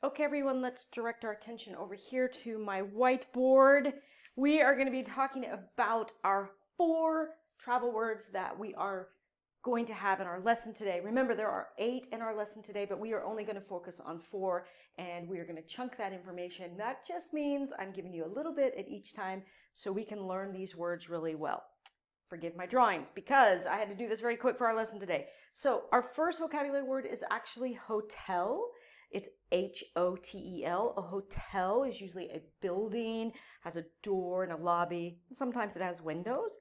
Okay, everyone, let's direct our attention over here to my whiteboard. We are going to be talking about our 4 travel words that we are going to have in our lesson today. Remember, there are 8 in our lesson today, but we are only going to focus on 4, and we are going to chunk that information. That just means I'm giving you a little bit at each time so we can learn these words really well. Forgive my drawings because I had to do this very quick for our lesson today. So our first vocabulary word is actually hotel. It's H-O-T-E-L. A hotel is usually a building, has a door and a lobby. Sometimes it has windows.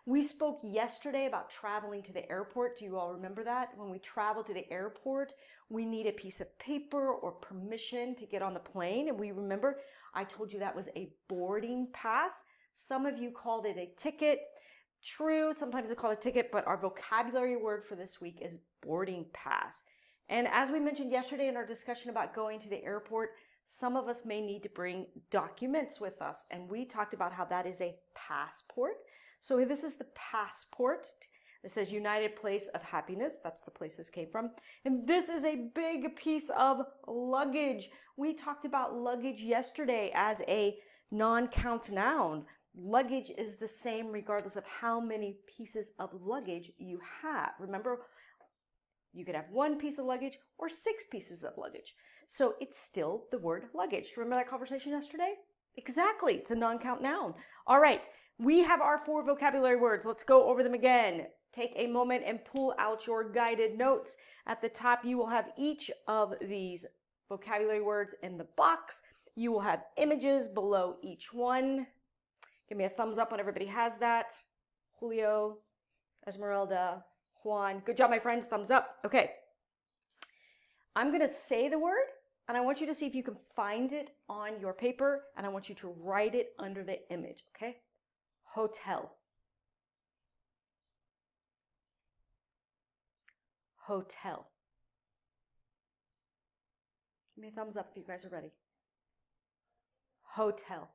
We spoke yesterday about traveling to the airport. Do you all remember that? When we travel to the airport, we need a piece of paper or permission to get on the plane. And we remember I told you that was a boarding pass. Some of you called it a ticket. True, sometimes they call it a ticket, but our vocabulary word for this week is boarding pass. And as we mentioned yesterday in our discussion about going to the airport, some of us may need to bring documents with us. And we talked about how that is a passport. So this is the passport. It says United Place of Happiness. That's the place this came from. And this is a big piece of luggage. We talked about luggage yesterday as a non-count noun. Luggage is the same regardless of how many pieces of luggage you have. Remember, you could have 1 piece of luggage or 6 pieces of luggage. So it's still the word luggage. Remember that conversation yesterday? Exactly. It's a non-count noun. All right. We have our 4 vocabulary words. Let's go over them again. Take a moment and pull out your guided notes. At the top, you will have each of these vocabulary words in the box. You will have images below each one. Give me a thumbs up when everybody has that. Julio, Esmeralda, Juan. Good job, my friends. Thumbs up. Okay. I'm going to say the word, and I want you to see if you can find it on your paper, and I want you to write it under the image, okay? Hotel. Hotel. Give me a thumbs up if you guys are ready. Hotel.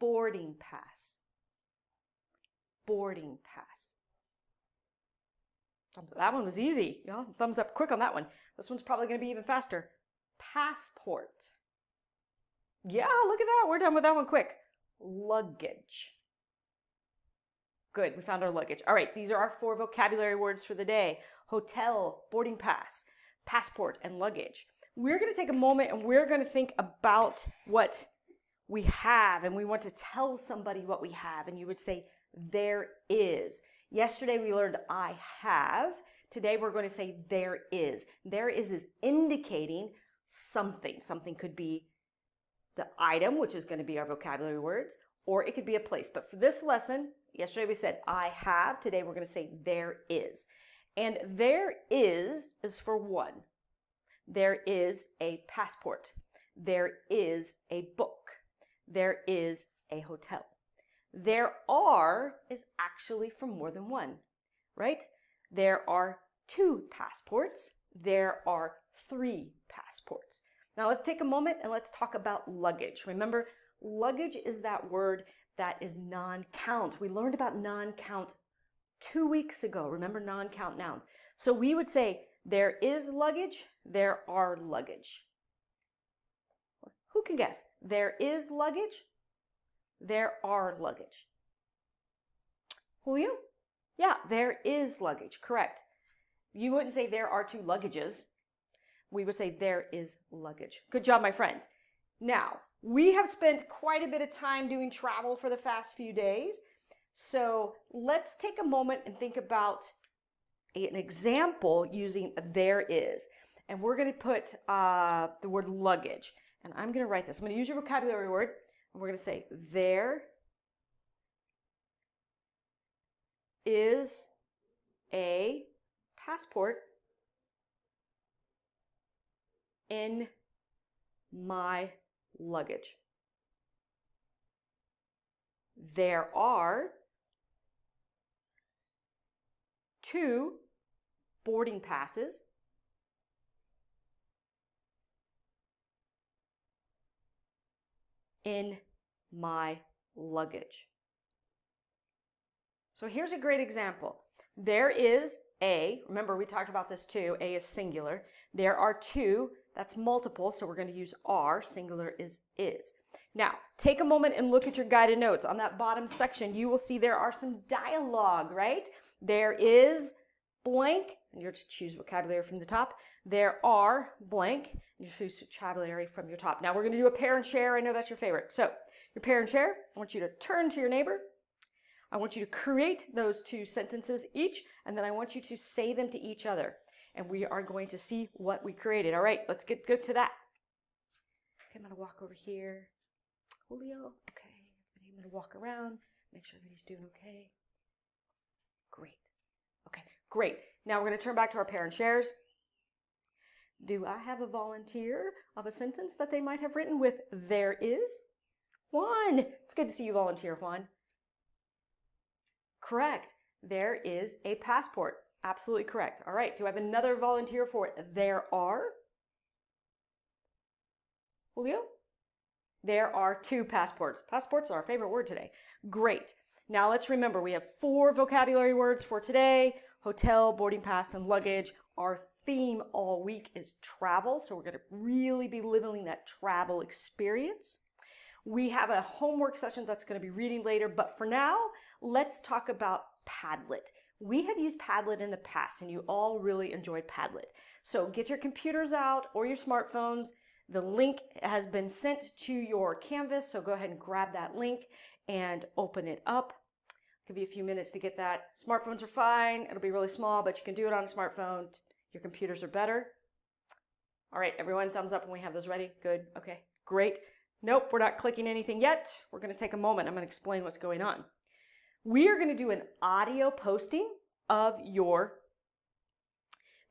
Boarding pass. Boarding pass. That one was easy. You know, thumbs up quick on that one. This one's probably going to be even faster. Passport. Yeah, look at that. We're done with that one quick. Luggage. Good, we found our luggage. All right, these are our 4 vocabulary words for the day. Hotel, boarding pass, passport, and luggage. We're going to take a moment and we're going to think about what we have, and we want to tell somebody what we have, and you would say, there is. Yesterday we learned I have. Today we're going to say there is. There is indicating something. Something could be the item, which is going to be our vocabulary words, or it could be a place. But for this lesson, yesterday we said I have. Today we're going to say there is. And there is for one. There is a passport. There is a book. There is a hotel. There are is actually for more than one, right? There are 2 passports. There are 3 passports. Now let's take a moment and let's talk about luggage. Remember, luggage is that word that is non-count. We learned about non-count 2 weeks ago. Remember non-count nouns. So we would say there is luggage, there are luggage. Who can guess? There is luggage, there are luggage. Julio? Yeah, there is luggage, correct. You wouldn't say there are 2 luggages. We would say there is luggage. Good job, my friends. Now, we have spent quite a bit of time doing travel for the past few days. So let's take a moment and think about an example using there is. And we're going to put the word luggage. And I'm going to write this. I'm going to use your vocabulary word. And we're going to say there is a passport in my luggage. There are 2 boarding passes in my luggage. So here's a great example. There is a, remember we talked about this too, a is singular. There are two, that's multiple, so we're going to use are, singular is. Now, take a moment and look at your guided notes. On that bottom section, you will see there are some dialogue, right? There is blank, and you're to choose vocabulary from the top. There are blank, and you choose vocabulary from your top. Now, we're going to do a pair and share. I know that's your favorite. So, your pair and share, I want you to turn to your neighbor. I want you to create those two sentences each, and then I want you to say them to each other. And we are going to see what we created. All right, let's get good to that. Okay, I'm going to walk over here. Julio, okay. I'm going to walk around, make sure everybody's doing okay. Great. Okay, great. Now we're going to turn back to our pair and shares. Do I have a volunteer of a sentence that they might have written with there is? Juan. It's good to see you volunteer, Juan. Correct. There is a passport. Absolutely correct. All right. Do I have another volunteer for it? There are? Julio? There are two passports. Passports are our favorite word today. Great. Now let's remember we have 4 vocabulary words for today. Hotel, boarding pass, and luggage. Our theme all week is travel. So we're going to really be living that travel experience. We have a homework session that's going to be reading later. But for now, let's talk about Padlet. We have used Padlet in the past, and you all really enjoyed Padlet. So get your computers out or your smartphones. The link has been sent to your Canvas, so go ahead and grab that link and open it up. Give you a few minutes to get that. Smartphones are fine. It'll be really small, but you can do it on a smartphone. Your computers are better. All right, everyone, thumbs up when we have those ready. Good. Okay, great. Nope, we're not clicking anything yet. We're going to take a moment. I'm going to explain what's going on. We are going to do an audio posting of your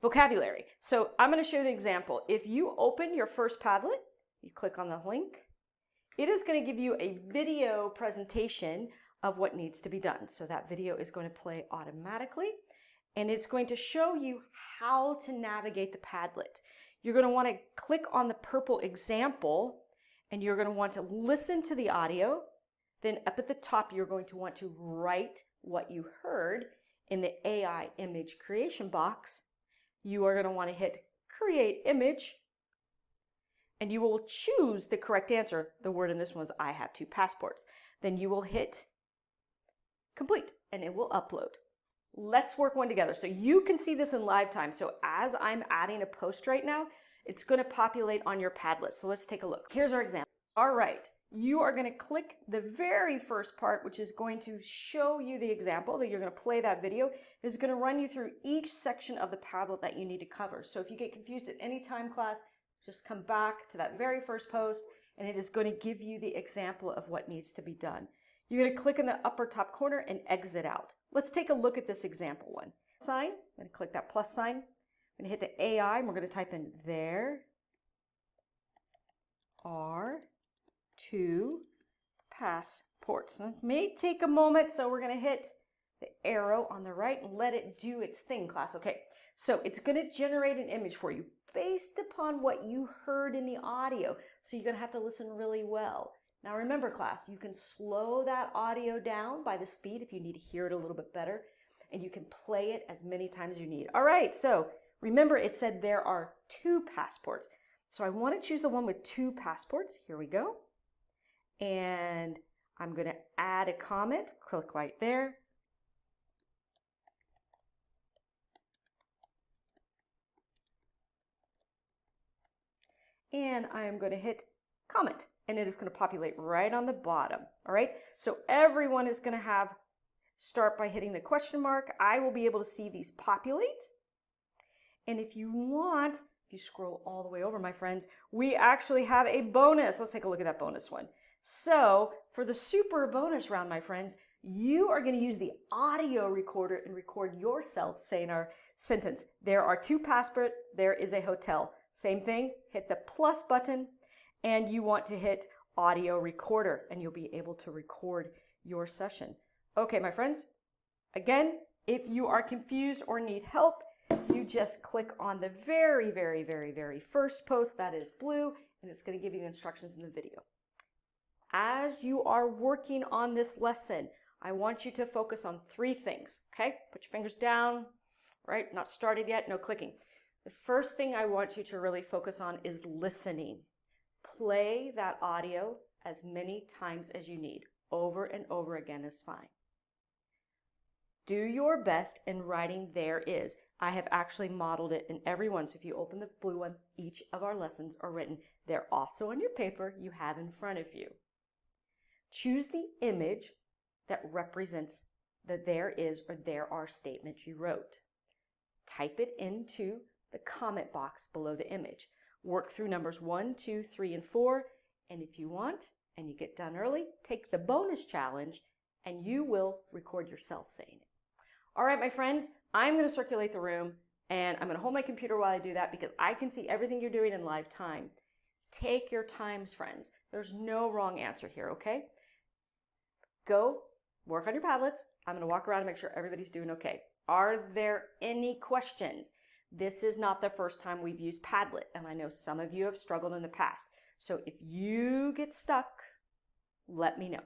vocabulary. So I'm going to show you the example. If you open your first Padlet, you click on the link, it is going to give you a video presentation of what needs to be done. So that video is going to play automatically, and it's going to show you how to navigate the Padlet. You're going to want to click on the purple example, and you're going to want to listen to the audio. Then up at the top, you're going to want to write what you heard in the AI image creation box. You are going to want to hit create image, and you will choose the correct answer. The word in this one was I have 2 passports. Then you will hit complete, and it will upload. Let's work one together. So you can see this in live time. So as I'm adding a post right now, it's going to populate on your Padlet. So let's take a look. Here's our example. All right. You are going to click the very first part, which is going to show you the example that you're going to play that video. It's going to run you through each section of the Padlet that you need to cover. So if you get confused at any time, class, just come back to that very first post, and it is going to give you the example of what needs to be done. You're going to click in the upper top corner and exit out. Let's take a look at this example one. Sign. I'm going to click that plus sign. I'm going to hit the AI, and we're going to type in there are 2 passports. It may take a moment, so we're going to hit the arrow on the right and let it do its thing, class. Okay, so it's going to generate an image for you based upon what you heard in the audio. So you're going to have to listen really well. Now remember, class, you can slow that audio down by the speed if you need to hear it a little bit better, and you can play it as many times as you need. All right, so remember it said there are 2 passports. So I want to choose the one with 2 passports. Here we go. And I'm going to add a comment. Click right there. And I am going to hit comment, and it is going to populate right on the bottom. All right. So everyone is going to start by hitting the question mark. I will be able to see these populate. And if you want, if you scroll all the way over, my friends, we actually have a bonus. Let's take a look at that bonus one. So for the super bonus round, my friends, you are going to use the audio recorder and record yourself saying our sentence. There are 2 passports. There is a hotel. Same thing. Hit the plus button, and you want to hit audio recorder, and you'll be able to record your session. Okay, my friends. Again, if you are confused or need help, you just click on the very, very, very, very first post that is blue, and it's going to give you the instructions in the video. As you are working on this lesson, I want you to focus on 3 things, okay? Put your fingers down, right? Not started yet, no clicking. The first thing I want you to really focus on is listening. Play that audio as many times as you need. Over and over again is fine. Do your best in writing there is. I have actually modeled it in every one. So if you open the blue one, each of our lessons are written. They're also on your paper you have in front of you. Choose the image that represents the there is or there are statement you wrote. Type it into the comment box below the image. Work through numbers 1, 2, 3, and 4. And if you want, and you get done early, take the bonus challenge and you will record yourself saying it. All right, my friends, I'm going to circulate the room and I'm going to hold my computer while I do that because I can see everything you're doing in live time. Take your times, friends. There's no wrong answer here, okay? Go work on your Padlets. I'm going to walk around and make sure everybody's doing okay. Are there any questions? This is not the first time we've used Padlet, and I know some of you have struggled in the past. So if you get stuck, let me know.